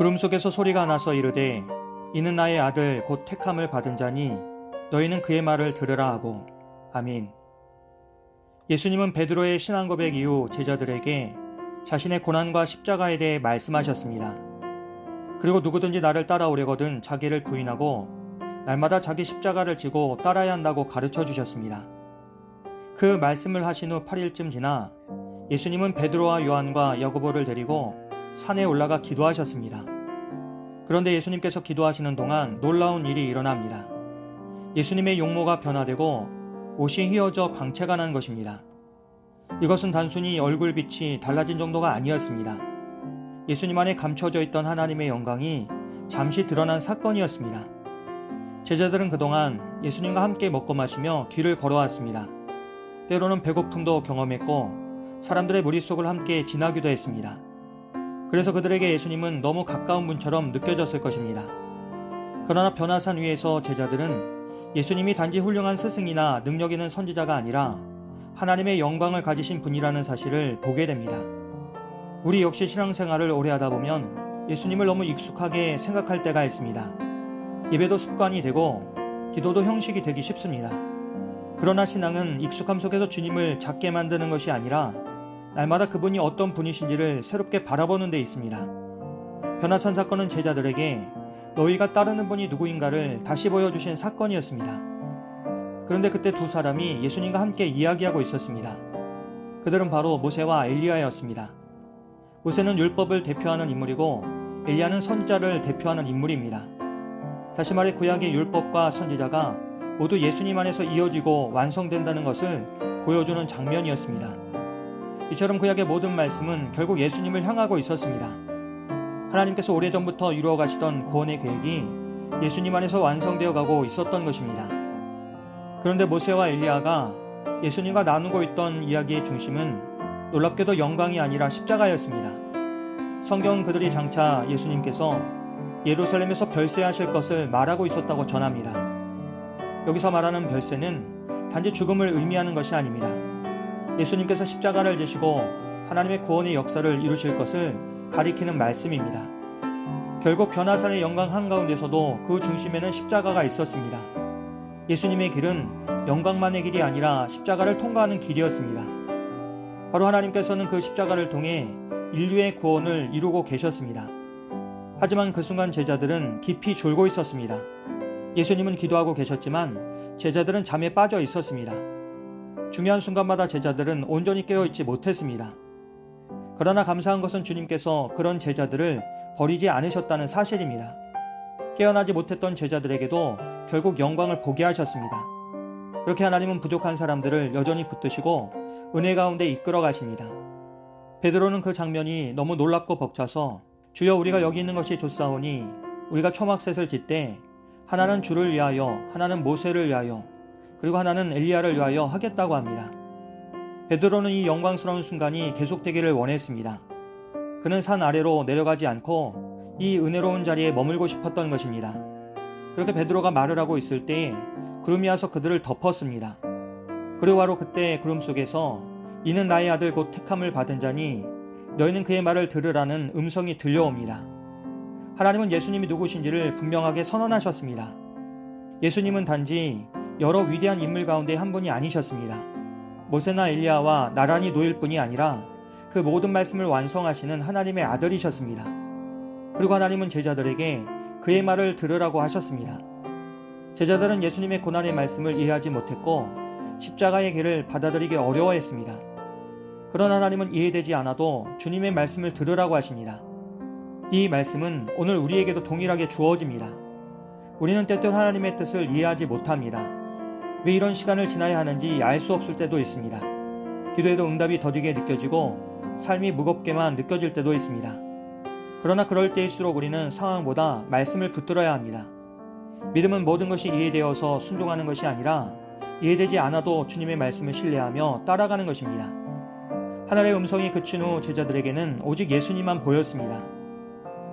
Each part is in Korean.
구름 속에서 소리가 나서 이르되 이는 나의 아들 곧 택함을 받은 자니 너희는 그의 말을 들으라 하고. 아멘. 예수님은 베드로의 신앙 고백 이후 제자들에게 자신의 고난과 십자가에 대해 말씀하셨습니다. 그리고 누구든지 나를 따라오려거든 자기를 부인하고 날마다 자기 십자가를 지고 따라야 한다고 가르쳐 주셨습니다. 그 말씀을 하신 후 8일쯤 지나 예수님은 베드로와 요한과 야고보를 데리고 산에 올라가 기도하셨습니다. 그런데 예수님께서 기도하시는 동안 놀라운 일이 일어납니다. 예수님의 용모가 변화되고 옷이 휘어져 광채가 난 것입니다. 이것은 단순히 얼굴빛이 달라진 정도가 아니었습니다. 예수님 안에 감춰져 있던 하나님의 영광이 잠시 드러난 사건이었습니다. 제자들은 그동안 예수님과 함께 먹고 마시며 길을 걸어왔습니다. 때로는 배고픔도 경험했고 사람들의 머릿속을 함께 지나기도 했습니다. 그래서 그들에게 예수님은 너무 가까운 분처럼 느껴졌을 것입니다. 그러나 변화산 위에서 제자들은 예수님이 단지 훌륭한 스승이나 능력 있는 선지자가 아니라 하나님의 영광을 가지신 분이라는 사실을 보게 됩니다. 우리 역시 신앙생활을 오래 하다 보면 예수님을 너무 익숙하게 생각할 때가 있습니다. 예배도 습관이 되고 기도도 형식이 되기 쉽습니다. 그러나 신앙은 익숙함 속에서 주님을 작게 만드는 것이 아니라 날마다 그분이 어떤 분이신지를 새롭게 바라보는 데 있습니다. 변화산 사건은 제자들에게 너희가 따르는 분이 누구인가를 다시 보여주신 사건이었습니다. 그런데 그때 두 사람이 예수님과 함께 이야기하고 있었습니다. 그들은 바로 모세와 엘리야였습니다. 모세는 율법을 대표하는 인물이고 엘리야는 선지자를 대표하는 인물입니다. 다시 말해 구약의 율법과 선지자가 모두 예수님 안에서 이어지고 완성된다는 것을 보여주는 장면이었습니다. 이처럼 구약의 모든 말씀은 결국 예수님을 향하고 있었습니다. 하나님께서 오래전부터 이루어 가시던 구원의 계획이 예수님 안에서 완성되어 가고 있었던 것입니다. 그런데 모세와 엘리야가 예수님과 나누고 있던 이야기의 중심은 놀랍게도 영광이 아니라 십자가였습니다. 성경은 그들이 장차 예수님께서 예루살렘에서 별세하실 것을 말하고 있었다고 전합니다. 여기서 말하는 별세는 단지 죽음을 의미하는 것이 아닙니다. 예수님께서 십자가를 지시고 하나님의 구원의 역사를 이루실 것을 가리키는 말씀입니다. 결국 변화산의 영광 한가운데서도 그 중심에는 십자가가 있었습니다. 예수님의 길은 영광만의 길이 아니라 십자가를 통과하는 길이었습니다. 바로 하나님께서는 그 십자가를 통해 인류의 구원을 이루고 계셨습니다. 하지만 그 순간 제자들은 깊이 졸고 있었습니다. 예수님은 기도하고 계셨지만 제자들은 잠에 빠져 있었습니다. 중요한 순간마다 제자들은 온전히 깨어있지 못했습니다. 그러나 감사한 것은 주님께서 그런 제자들을 버리지 않으셨다는 사실입니다. 깨어나지 못했던 제자들에게도 결국 영광을 보게 하셨습니다. 그렇게 하나님은 부족한 사람들을 여전히 붙드시고 은혜 가운데 이끌어 가십니다. 베드로는 그 장면이 너무 놀랍고 벅차서 주여 우리가 여기 있는 것이 좋사오니 우리가 초막셋을 짓되 하나는 주를 위하여 하나는 모세를 위하여 그리고 하나는 엘리야를 위하여 하겠다고 합니다. 베드로는 이 영광스러운 순간이 계속되기를 원했습니다. 그는 산 아래로 내려가지 않고 이 은혜로운 자리에 머물고 싶었던 것입니다. 그렇게 베드로가 말을 하고 있을 때에 구름이 와서 그들을 덮었습니다. 그리고 바로 그때 구름 속에서 이는 나의 아들 곧 택함을 받은 자니 너희는 그의 말을 들으라는 음성이 들려옵니다. 하나님은 예수님이 누구신지를 분명하게 선언하셨습니다. 예수님은 단지 여러 위대한 인물 가운데 한 분이 아니셨습니다. 모세나 엘리야와 나란히 놓일 뿐이 아니라 그 모든 말씀을 완성하시는 하나님의 아들이셨습니다. 그리고 하나님은 제자들에게 그의 말을 들으라고 하셨습니다. 제자들은 예수님의 고난의 말씀을 이해하지 못했고 십자가의 길을 받아들이기 어려워했습니다. 그러나 하나님은 이해되지 않아도 주님의 말씀을 들으라고 하십니다. 이 말씀은 오늘 우리에게도 동일하게 주어집니다. 우리는 때때로 하나님의 뜻을 이해하지 못합니다. 왜 이런 시간을 지나야 하는지 알 수 없을 때도 있습니다. 기도에도 응답이 더디게 느껴지고 삶이 무겁게만 느껴질 때도 있습니다. 그러나 그럴 때일수록 우리는 상황보다 말씀을 붙들어야 합니다. 믿음은 모든 것이 이해되어서 순종하는 것이 아니라 이해되지 않아도 주님의 말씀을 신뢰하며 따라가는 것입니다. 하늘의 음성이 그친 후 제자들에게는 오직 예수님만 보였습니다.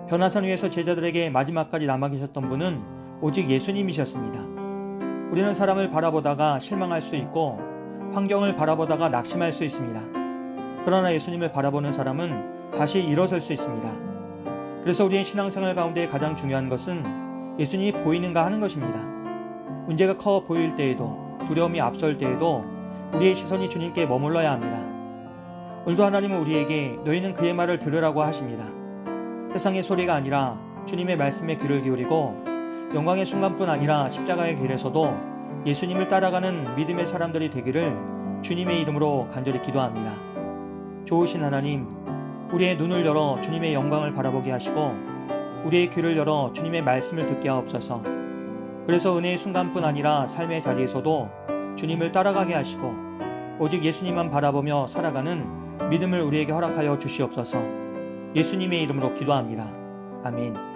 변화산 위에서 제자들에게 마지막까지 남아 계셨던 분은 오직 예수님이셨습니다. 우리는 사람을 바라보다가 실망할 수 있고 환경을 바라보다가 낙심할 수 있습니다. 그러나 예수님을 바라보는 사람은 다시 일어설 수 있습니다. 그래서 우리의 신앙생활 가운데 가장 중요한 것은 예수님이 보이는가 하는 것입니다. 문제가 커 보일 때에도, 두려움이 앞설 때에도 우리의 시선이 주님께 머물러야 합니다. 오늘도 하나님은 우리에게 너희는 그의 말을 들으라고 하십니다. 세상의 소리가 아니라 주님의 말씀에 귀를 기울이고 영광의 순간뿐 아니라 십자가의 길에서도 예수님을 따라가는 믿음의 사람들이 되기를 주님의 이름으로 간절히 기도합니다. 좋으신 하나님, 우리의 눈을 열어 주님의 영광을 바라보게 하시고 우리의 귀를 열어 주님의 말씀을 듣게 하옵소서. 그래서 은혜의 순간뿐 아니라 삶의 자리에서도 주님을 따라가게 하시고 오직 예수님만 바라보며 살아가는 믿음을 우리에게 허락하여 주시옵소서. 예수님의 이름으로 기도합니다. 아멘.